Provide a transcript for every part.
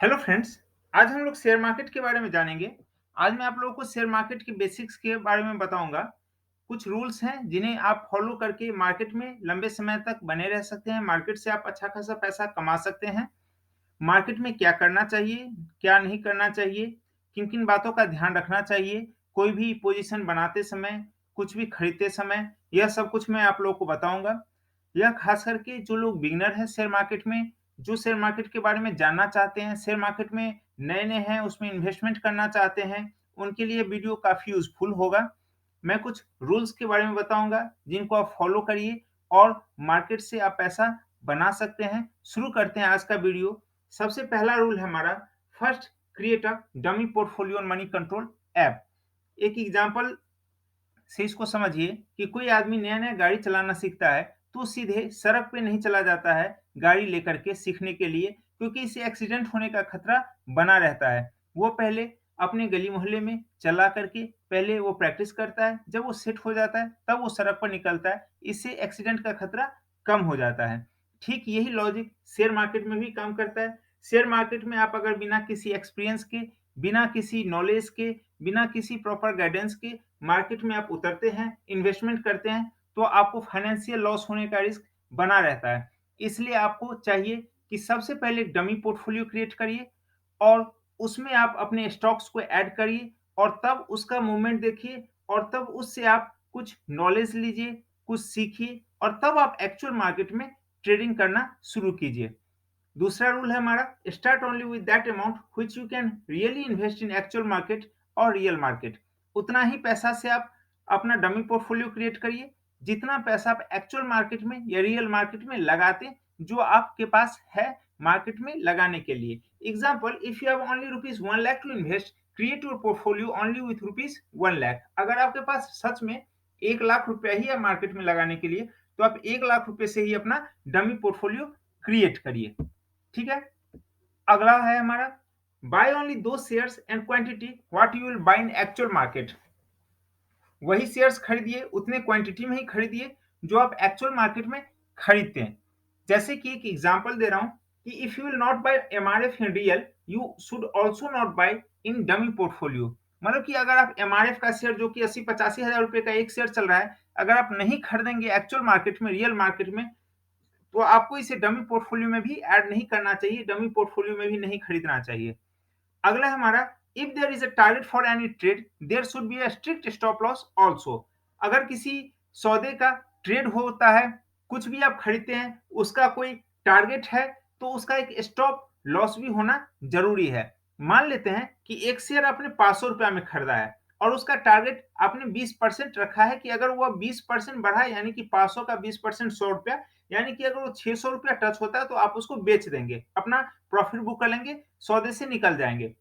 Hello friends. आज हम लोग शेयर मार्केट के बारे में जानेंगे। आज मैं आप लोगों को शेयर मार्केट की बेसिक्स के बारे में बताऊंगा। कुछ रूल्स हैं जिन्हें आप फॉलो करके मार्केट में लंबे समय तक बने रह सकते हैं। मार्केट से आप अच्छा खासा पैसा कमा सकते हैं। मार्केट में क्या करना चाहिए, क्या नहीं करना चाहिए, किन-किन बातों का ध्यान रखना चाहिए, कोई भी पोजीशन बनाते समय, कुछ भी खरीदते समय, यह सब कुछ मैं आप लोगों को बताऊँगा। यह खास करके जो लोग बिगिनर हैं शेयर मार्केट में, जो शेयर मार्केट के बारे में जानना चाहते हैं, शेयर मार्केट में नए-नए हैं, उसमें इन्वेस्टमेंट करना चाहते हैं, उनके लिए वीडियो काफ़ी यूज़फुल होगा। मैं कुछ रूल्स के बारे में बताऊँगा, जिनको आप फॉलो करिए और मार्केट से आप पैसा बना सकते हैं। शुरू करते हैं आज का वीडियो। सबसे पहला रूल है हमारा, first create a dummy portfolio on money control app. एक एग्जांपल से इसको समझिए कि कोई आदमी नया-नया गाड़ी चलाना सीखता है, तो सीधे सड़क पे नहीं चला जाता है गाड़ी लेकर के सीखने के लिए, क्योंकि इससे एक्सीडेंट होने का खतरा बना रहता है। वो पहले अपने गली-मोहल्ले में चला करके पहले वो प्रैक्टिस करता है, जब वो सेट हो जाता है, तब वो सड़क पर निकलता है। इससे एक्सीडेंट का खतरा कम हो जाता है। ठीक यही लॉजिक शेयर मार्केट में भी काम करता है। शेयर मार्केट में आप अगर बिना किसी एक्सपीरियंस के, बिना किसी नॉलेज के, बिना किसी प्रॉपर गाइडेंस के मार्केट में आप उतरते हैं, इन्वेस्टमेंट करते हैं, तो आपको फाइनेंशियल लॉस होने का रिस्क बना रहता है। इसलिए आपको चाहिए कि सबसे पहले एक डमी पोर्टफोलियो क्रिएट करिए और उसमें आप अपने स्टॉक्स को ऐड करिए और तब उसका मूवमेंट देखिए और तब उससे आप कुछ नॉलेज लीजिए, कुछ सीखिए और तब आप एक्चुअल मार्केट में ट्रेडिंग करना शुरू कीजिए। दूसरा रूल है हमारा, start only with that amount which you can really invest in actual market और रियल मार्केट। उतना ही पैसा से आप अपना डमी पोर्टफोलियो क्रिएट करिए, जितना पैसा आप एक्चुअल मार्केट में या रियल मार्केट में लगाते हैं, जो आपके पास है मार्केट में लगाने के लिए। Example, if you have only rupees 1 lakh to invest, create your portfolio only with rupees 1 lakh. अगर आपके पास सच में 1 लाख रुपया ही है मार्केट में लगाने के लिए, तो आप 1 लाख रुपए से ही अपना डमी पोर्टफोलियो क्रिएट करिए। ठीक है। अगला है हमारा, बाय ओनली दो shares and quantity what you will buy in actual market. वही शेयर्स खरीदिए, उतने क्वांटिटी में ही खरीदिए जो आप एक्चुअल मार्केट में खरीदते हैं। जैसे कि एक एग्जांपल दे रहा हूं कि if you will not buy MRF in real, you should also not buy in dummy portfolio. मतलब कि अगर आप एमआरएफ का शेयर जो कि 80-85 हजार रुपए का एक शेयर चल रहा है, अगर आप नहीं खरीदेंगे एक्चुअल मार्केट में, रियल मार्केट में, तो आपको इसे डमी पोर्टफोलियो में भी ऐड नहीं करना चाहिए, डमी पोर्टफोलियो में भी नहीं खरीदना चाहिए। अगला है हमारा, if there is a target for any trade, there should be a strict stop loss also. अगर किसी सौदे का ट्रेड होता है, कुछ भी आप खरीदते हैं, उसका कोई टारगेट है, तो उसका एक स्टॉप लॉस भी होना जरूरी है। मान लेते हैं कि एक शेयर आपने 500 रुपया में खरीदा है और उसका टारगेट आपने 20% रखा है कि अगर वह 20% बढ़ा, यानी कि 500 का 20% 100 रुपया, यानी कि अगर वो 600 रुपया टच होता है, तो आप उसको बेच देंगे, अपना प्रॉफिट बुक कर लेंगे, सौदे से निकल जाएंगे।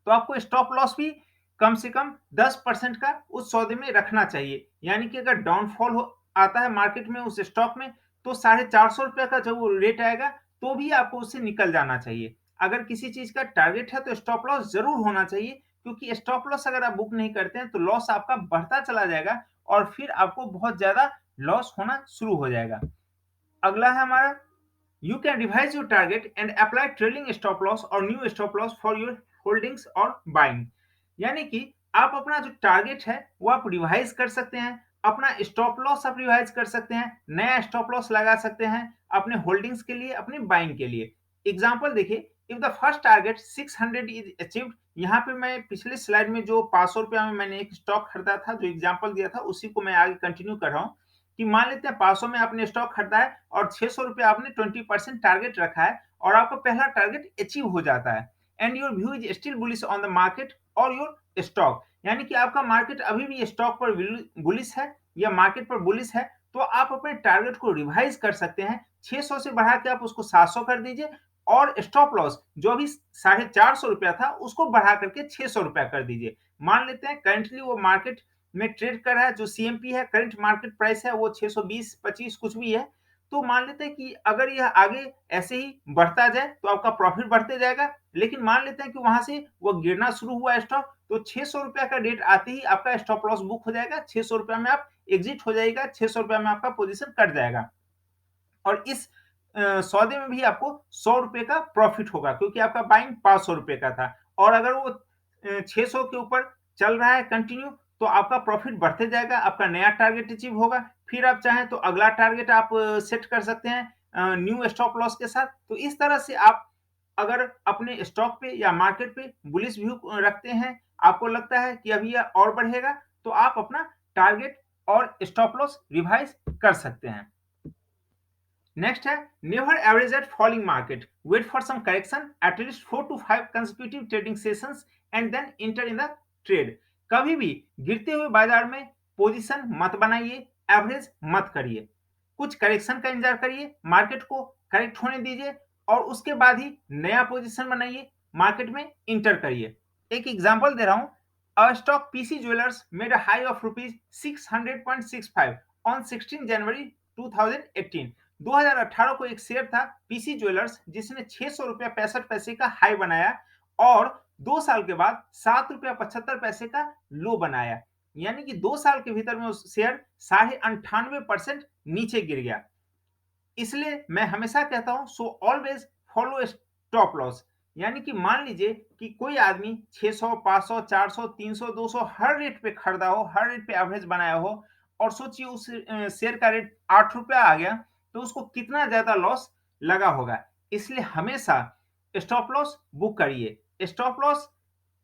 तो आपको स्टॉप लॉस भी कम से कम 10% का उस सौदे में रखना चाहिए। यानी कि अगर डाउनफॉल हो आता है मार्केट में उस स्टॉक में, तो 450 रुपए का जब वो रेट आएगा, तो भी आपको उससे निकल जाना चाहिए। अगर किसी चीज का टारगेट है, तो स्टॉप लॉस जरूर होना चाहिए, क्योंकि स्टॉप लॉस अगर आप बुक नहीं करते हैं, तो लॉस आपका बढ़ता चला जाएगा और फिर आपको बहुत ज्यादा लॉस होना शुरू हो जाएगा। अगला है हमारा, you can revise your target and apply trailing stop loss or new stop loss for your holdings or buying। यानी कि आप अपना जो टारगेट है वो आप रिवाइज कर सकते हैं, अपना स्टॉप लॉस आप रिवाइज कर सकते हैं, नया स्टॉप लॉस लगा सकते हैं अपने होल्डिंग्स के लिए, अपने बाइंग के लिए। एग्जांपल देखिए, if the first target 600 is achieved. यहाँ पे मैं पिछले स्लाइड में जो 500 रुपया में मैंने एक स्टॉक खरीदा था, जो एग्जांपल दिया था, उसी को मैं आगे कंटिन्यू कर रहा हूँ कि मान लेते हैं 500 में आपने स्टॉक खरीदा है और 600 रुपया आपने 20% टारगेट रखा है और आपका पहला टारगेट अचीव हो जाता है, and your view is still bullish on the market और योर स्टॉक। यानी कि आपका मार्केट अभी भी स्टॉक पर बुलिश है या मार्केट पर बुलिश है, तो आप अपने टारगेट को रिवाइज कर सकते हैं। 600 से बढ़ा के आप उसको 700 कर दीजिए और स्टॉप लॉस जो अभी 450 रुपया था, उसको बढ़ा करके 600 रुपया कर दीजिए। मान लेते हैं करंटली वो मार्केट में ट्रेड कर रहा है, जो सीएमपी है, करंट मार्केट प्राइस है, वो 620-25 कुछ भी है। तो मान लेते हैं कि अगर यह आगे ऐसे ही बढ़ता जाए, तो आपका प्रॉफिट बढ़ते जाएगा। लेकिन मान लेते हैं कि वहां से वो गिरना शुरू हुआ स्टॉक, तो 600 रुपया का रेट आते ही आपका स्टॉप लॉस बुक हो जाएगा, 600 रुपया में आप एग्जिट हो जाएगा, 600 रुपया में आपका पोजीशन कट जाएगा। और इस सौदे में भी आपको ₹100 का प्रॉफिट होगा क्योंकि आपका बाइंग ₹500 का था और अगर वो 600 के ऊपर चल रहा है कंटिन्यू तो आपका प्रॉफिट बढ़ते जाएगा, आपका नया टारगेट अचीव होगा। फिर आप चाहें तो अगला टारगेट आप सेट कर सकते हैं न्यू स्टॉप लॉस के साथ। तो इस तरह से आप अगर अपने स्टॉक पे या मार्केट पे बुलिश व्यू रखते हैं, आपको लगता है कि अभी यह और बढ़ेगा, तो आप अपना टारगेट और स्टॉप लॉस रिवाइज कर सकते हैं। नेक्स्ट है never average at falling market, wait for some correction at least 4 to 5 consecutive trading sessions and then enter in the trade. कभी भी गिरते हुए बाजार में पोजीशन मत बनाइए, एवरेज मत करिए, कुछ करेक्शन का इंतजार करिए, मार्केट को करेक्ट होने दीजिए और उसके बाद ही नया पोजीशन बनाइए, मार्केट में इंटर करिए। एक एग्जांपल दे रहा हूं, a stock PC jewellers made a high of rupees 600.65 on 16 जनवरी 2018। 2018 को एक शेयर था पीसी ज्वेलर्स जिसने ₹600.65 का हाई बनाया और 2 साल के बाद ₹7.75 का लो बनाया, यानी कि 2 साल के भीतर में उस शेयर 98.5% नीचे गिर गया। इसलिए मैं हमेशा कहता हूं so always follow stop loss, यानी कि मान लीजिए कि कोई आदमी 600, 500, 400, 300, 200 हर रेट पे खरीदा हो, हर रेट पे एवरेज बनाया हो और सोचिए उस शेयर का रेट ₹8 आ गया तो उसको कितना ज्यादा लॉस लगा होगा। इसलिए हमेशा स्टॉप लॉस बुक करिए। स्टॉप लॉस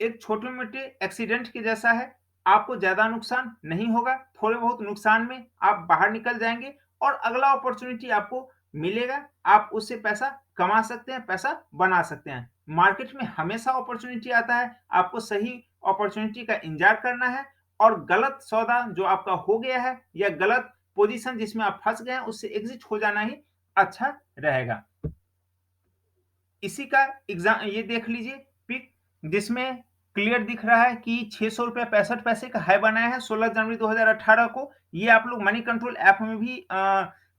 एक छोटे मोटे एक्सीडेंट के जैसा है, आपको ज्यादा नुकसान नहीं होगा, थोड़े बहुत नुकसान में आप बाहर निकल जाएंगे और अगला अपॉर्चुनिटी आपको मिलेगा, आप उससे पैसा कमा सकते हैं, पैसा बना सकते हैं। मार्केट में हमेशा अपॉर्चुनिटी आता है, आपको सही अपॉर्चुनिटी का इंतजार करना है और गलत सौदा जो आपका हो गया है या गलत पोजीशन जिसमें आप फंस गए हैं उससे एग्जिट हो जाना ही अच्छा रहेगा। इसी का एग्जाम ये देख लीजिए पिक, जिसमें क्लियर दिख रहा है कि ₹600.65 का हाई बनाया है 16 जनवरी 2018 को। ये आप लोग मनी कंट्रोल ऐप में भी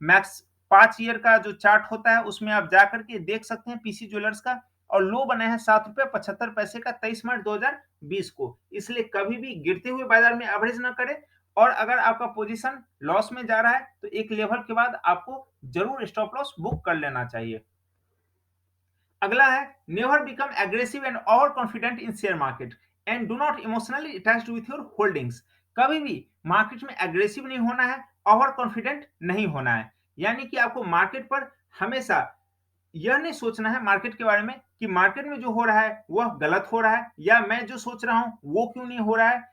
मैक्स 5 ईयर का जो चार्ट होता है उसमें आप जा करके देख सकते हैं पीसी ज्वेलर्स का। और लो बनाया है ₹7.75 का 23 मार्च 2020 को। इसलिए कभी भी गिरते हुए बाजार में एवरेज ना करें और अगर आपका पोजीशन लॉस में जा रहा है तो एक लेवल के बाद आपको जरूर स्टॉप लॉस बुक कर लेना चाहिए। अगला है never become aggressive and over confident in share market and do not emotionally attached with your holdings. कभी भी मार्केट में एग्रेसिव नहीं होना है, ओवर कॉन्फिडेंट नहीं होना है, यानी कि आपको मार्केट पर हमेशा यह नहीं सोचना है मार्केट के बारे में कि मार्केट में जो हो रहा है वह गलत हो रहा है या मैं जो सोच रहा हूं वो क्यों नहीं हो रहा है,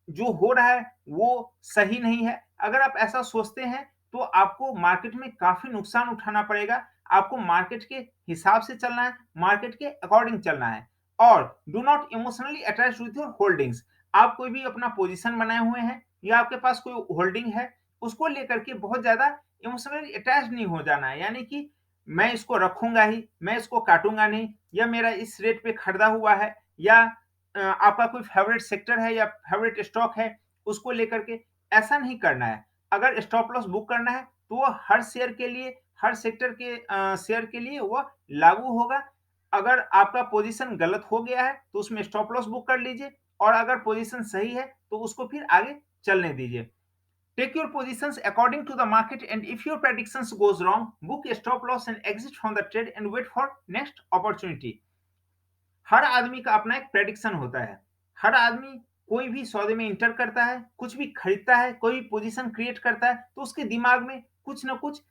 जो हो रहा है वो सही नहीं है। अगर आप ऐसा सोचते हैं तो आपको मार्केट में काफी नुकसान उठाना पड़ेगा। आपको मार्केट के हिसाब से चलना है, मार्केट के अकॉर्डिंग चलना है और do not emotionally attach with your holdings. आप कोई भी अपना पोजीशन बनाए हुए हैं या आपके पास कोई होल्डिंग है उसको लेकर के बहुत ज्यादा इमोशनली अटैच नहीं हो जाना है, यानी कि मैं इसको रखूंगा ही, मैं इसको काटूंगा नहीं, या मेरा इस रेट पे खरीदा हुआ है, या आपका कोई फेवरेट सेक्टर है या फेवरेट स्टॉक है उसको लेकर के ऐसा नहीं करना है। अगर स्टॉप लॉस बुक करना है तो वो हर शेयर के लिए, हर सेक्टर के शेयर के लिए वह लागू होगा। अगर आपका पोजीशन गलत हो गया है तो उसमें स्टॉप लॉस बुक कर लीजिए और अगर पोजीशन सही है तो उसको फिर आगे चलने दीजिए। Take your positions according to the market and if your predictions goes wrong, book a stop loss and exit from the trade and wait for next opportunity। हर आदमी का अपना एक प्रेडिक्शन होता है। हर आदमी कोई भी सौदे में इंटर करता है, कुछ भी खरीदता है, कोई पोजीशन क्रिएट करता है तो उसके दिमाग में कुछ ना कुछ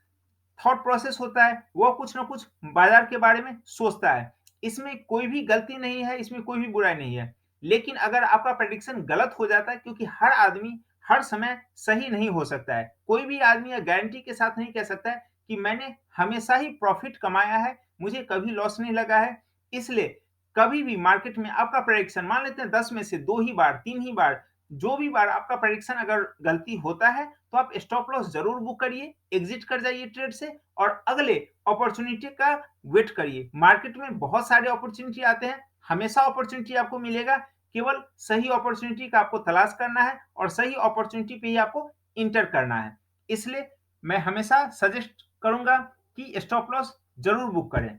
थॉट प्रोसेस होता है, वो कुछ ना कुछ बाजार के बारे में सोचता है। इसमें कोई भी गलती नहीं है, इसमें कोई भी बुराई नहीं है। लेकिन अगर आपका प्रेडिक्शन गलत हो जाता है, क्योंकि हर आदमी हर समय सही नहीं हो सकता है, कोई भी आदमी या गारंटी के साथ नहीं कह सकता है कि मैंने हमेशा ही प्रॉफिट कमाया है, मुझे कभी लॉस नहीं लगा है। इसलिए कभी भी मार्केट में आपका प्रेडिक्शन मान लेते हैं 10 में से 2 ही बार, 3 ही बार, जो भी बार आपका प्रेडिक्शन अगर गलती होता है तो आप स्टॉप लॉस जरूर बुक करिए, एग्जिट कर जाइए ट्रेड से और अगले अपॉर्चुनिटी का वेट करिए। मार्केट में बहुत सारे अपॉर्चुनिटी आते हैं, हमेशा अपॉर्चुनिटी आपको मिलेगा, केवल सही अपॉर्चुनिटी का आपको तलाश करना है और सही अपॉर्चुनिटी पे ही आपको इंटर करना है। इसलिए मैं हमेशा सजेस्ट करूंगा कि स्टॉप लॉस जरूर बुक करें।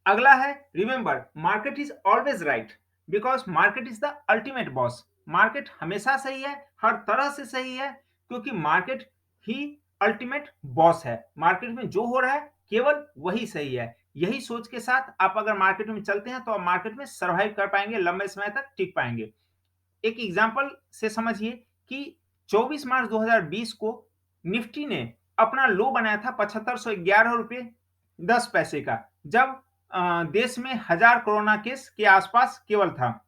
अगला है remember market is always right because market is the ultimate boss. Market हमेशा सही है, हर तरह से सही है, क्योंकि मार्केट ही अल्टीमेट बॉस है। मार्केट में जो हो रहा है केवल वही सही है। यही सोच के साथ आप अगर मार्केट में चलते हैं तो आप मार्केट में सर्वाइव कर पाएंगे, लंबे समय तक टिक पाएंगे। एक एग्जांपल से समझिए कि 24 मार्च 2020 को निफ्टी ने अपना लो बनाया था 7511 रुपए 10 पैसे का, जब देश में 1000 कोरोना केस के आसपास केवल था।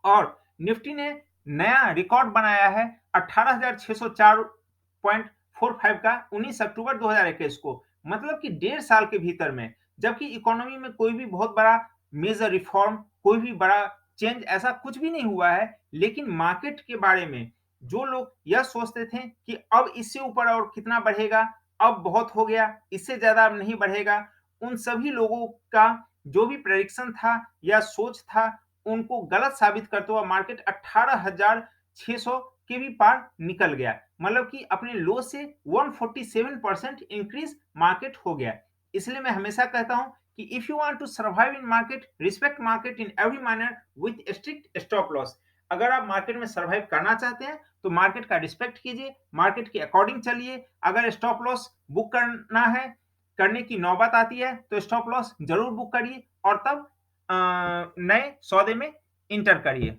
और निफ्टी ने नया रिकॉर्ड बनाया है 18,604.45 का 19 अक्टूबर 2021 को, मतलब कि 1.5 साल के भीतर में। जबकि इकोनॉमी में कोई भी बहुत बड़ा मेजर रिफॉर्म, कोई भी बड़ा चेंज ऐसा कुछ भी नहीं हुआ है, लेकिन मार्केट के बारे में जो लोग यह सोचते थे कि अब इससे ऊपर और कितना बढ़ेगा, अब बहुत हो गया, इससे ज्यादा अब नहीं बढ़ेगा, उन सभी लोगों का जो भी प्रेडिक्शन था या सोच था, उनको गलत साबित करते हुआ मार्केट 18,600 के भी पार निकल गया। मतलब कि अपने लो से 147% इंक्रीज मार्केट हो गया। इसलिए मैं हमेशा कहता हूं कि if you want to survive in market, respect market in every manner with strict stop loss. अगर आप मार्केट में सर्वाइव करना चाहते हैं तो मार्केट का रिस्पेक्ट कीजिए, मार्केट के अकॉर्डिंग चलिए। अगर स्टॉप लॉस बुक करना है, करने की नौबत आती है, तो स्टॉप लॉस जरूर बुक करिए और तब नए सौदे में इंटर करिए।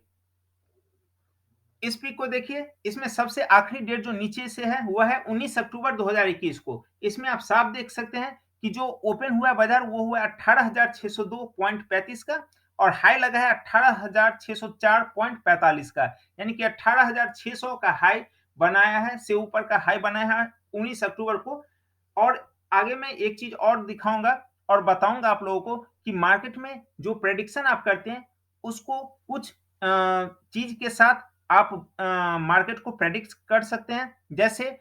इस पीक को देखिए, इसमें सबसे आखिरी डेट जो नीचे से है वह है 19 अक्टूबर 2021 को। इसमें आप साफ देख सकते हैं कि जो ओपन हुआ बाजार वो हुआ 18,602.35 का, और हाई लगा है 18,604.45 का, यानी कि 18,600 का हाई बनाया है, से ऊपर का हाई बनाया है 19 अक्टूबर को। और आगे मैं एक चीज और दिखाऊंगा और बताऊंगा आप लोगों को कि मार्केट में जो प्रेडिक्शन आप करते हैं उसको कुछ चीज के साथ आप मार्केट को प्रेडिक्ट कर सकते हैं। जैसे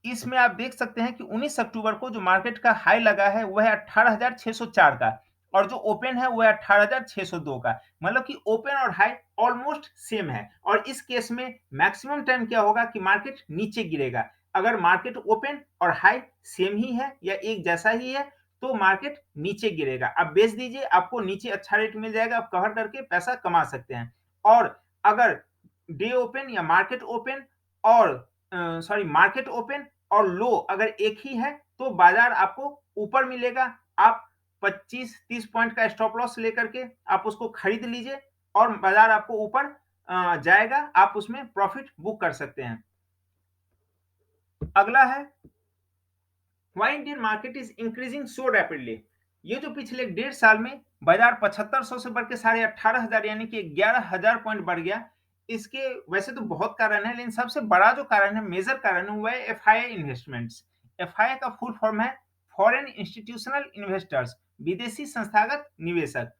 इसमें आप देख सकते हैं कि 19 अक्टूबर को जो मार्केट का हाई लगा है वह है 18,604 का, और जो ओपन है वह है 18,602 का। मतलब कि ओपन और हाई ऑलमोस्ट सेम है। और इस केस में मैक्सिमम टाइम क्या होगा कि मार्केट नीचे गिरेगा। अगर मार्केट ओपन और हाई सेम ही है या एक जैसा ही है तो मार्केट नीचे गिरेगा। आप बेच दीजिए, आपको नीचे अच्छा रेट मिल जाएगा, आप कवर करके पैसा कमा सकते हैं। और अगर डे ओपन या मार्केट ओपन और मार्केट ओपन और लो अगर एक ही है तो बाजार आपको ऊपर मिलेगा। आप 25-30 पॉइंट का स्टॉप लॉस लेकर के आप उसको खरीद लीजिए और बाजार आपको ऊपर जाएगा, आप उसमें प्रॉफिट बुक कर सकते हैं। अगला है why Indian market is increasing so rapidly. ये जो पिछले 1.5 साल में बाजार 7500 से बढ़ के 18,500 यानी कि 11,000 पॉइंट बढ़ गया, इसके वैसे तो बहुत कारण है, लेकिन सबसे बड़ा जो कारण है, मेजर कारण है, वो है एफआईआई इन्वेस्टमेंट्स। एफआईआई का फुल फॉर्म है फॉरेन इंस्टीट्यूशनल इन्वेस्टर्स, विदेशी संस्थागत निवेशक।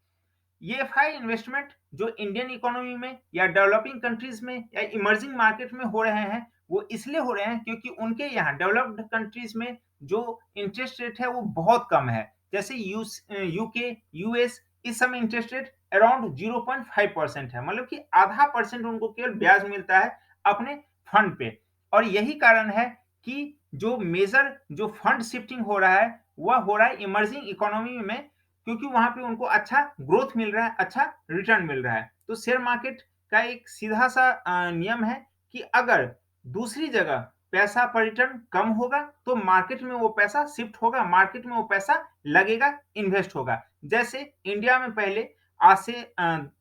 ये एफआई इन्वेस्टमेंट जो इंडियन इकोनॉमी में या डेवलपिंग कंट्रीज में या इमर्जिंग मार्केट में हो रहे हैं, वो इसलिए हो रहे हैं क्योंकि उनके यहाँ डेवलप्ड कंट्रीज में जो इंटरेस्ट रेट है वो बहुत कम है। जैसे यूके, यूएस, इस समय इंटरेस्ट रेट अराउंड 0.5% है, मतलब कि आधा परसेंट उनको केवल ब्याज मिलता है अपने फंड पे। और यही कारण है कि जो मेजर जो फंड शिफ्टिंग हो रहा है वह हो रहा है इमर्जिंग इकोनॉमी में, क्योंकि वहां पे उनको अच्छा ग्रोथ मिल रहा है, अच्छा रिटर्न मिल रहा है। तो शेयर मार्केट का एक सीधा सा नियम है कि अगर दूसरी जगह पैसा पर रिटर्न कम होगा तो मार्केट में वो पैसा शिफ्ट होगा, मार्केट में वो पैसा लगेगा, इन्वेस्ट होगा। जैसे इंडिया में पहले आज से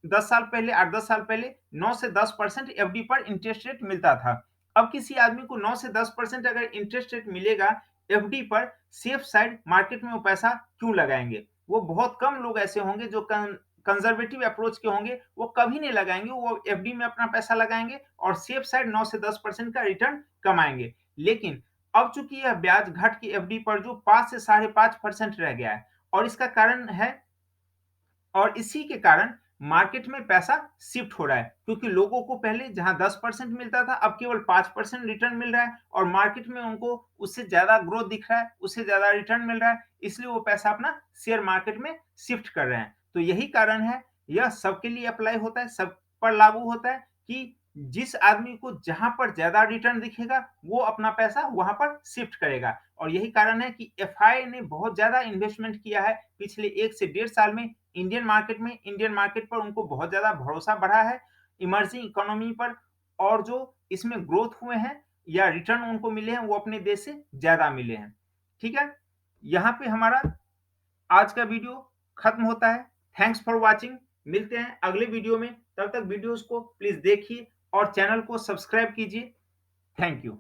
10 साल पहले, 8-10 साल पहले 9 से 10% एफडी पर इंटरेस्ट रेट मिलता था। अब किसी आदमी को 9 से 10% अगर इंटरेस्ट रेट मिलेगा एफडी पर, सेफ साइड मार्केट में वो पैसा क्यों लगाएंगे? वो बहुत कम लोग ऐसे होंगे जो कंजर्वेटिव अप्रोच के होंगे, वो कभी नहीं लगाएंगे, वो एफडी में अपना पैसा लगाएंगे और सेफ साइड 9 से 10% का रिटर्न कमाएंगे। लेकिन अब चूंकि यह ब्याज घट के एफडी पर जो 5 से 5.5% रह गया है, और इसका कारण है, और इसी के कारण मार्केट में पैसा शिफ्ट हो रहा है, क्योंकि लोगों को पहले जहां 10% मिलता था अब केवल 5% रिटर्न मिल रहा है, और मार्केट में उनको उससे ज्यादा ग्रोथ दिख रहा है, उससे ज्यादा रिटर्न मिल रहा है, इसलिए वो पैसा अपना शेयर मार्केट में शिफ्ट कर रहे हैं। तो यही कारण है, यह सबके लिए अप्लाई होता है, सब पर लागू होता है कि जिस आदमी को जहां पर ज्यादा रिटर्न दिखेगा वो अपना पैसा वहां पर शिफ्ट करेगा। और यही कारण है कि एफआई ने बहुत ज्यादा इन्वेस्टमेंट किया है पिछले 1 से 1.5 साल में इंडियन मार्केट में। इंडियन मार्केट पर उनको बहुत ज्यादा भरोसा बढ़ा है, इमर्जिंग इकोनॉमी पर। और जो इसमें ग्रोथ हुए हैं या रिटर्न उनको मिले हैं वो अपने देश से ज़्यादा मिले हैं। ठीक है? यहाँ पे हमारा आज का वीडियो खत्म होता है। Thanks for watching. मिलते हैं अगले वीडियो में। तब तक वीडियोज़ को प्लीज़ देखिए और चैनल को सब्सक्राइब कीजिए। Thank you.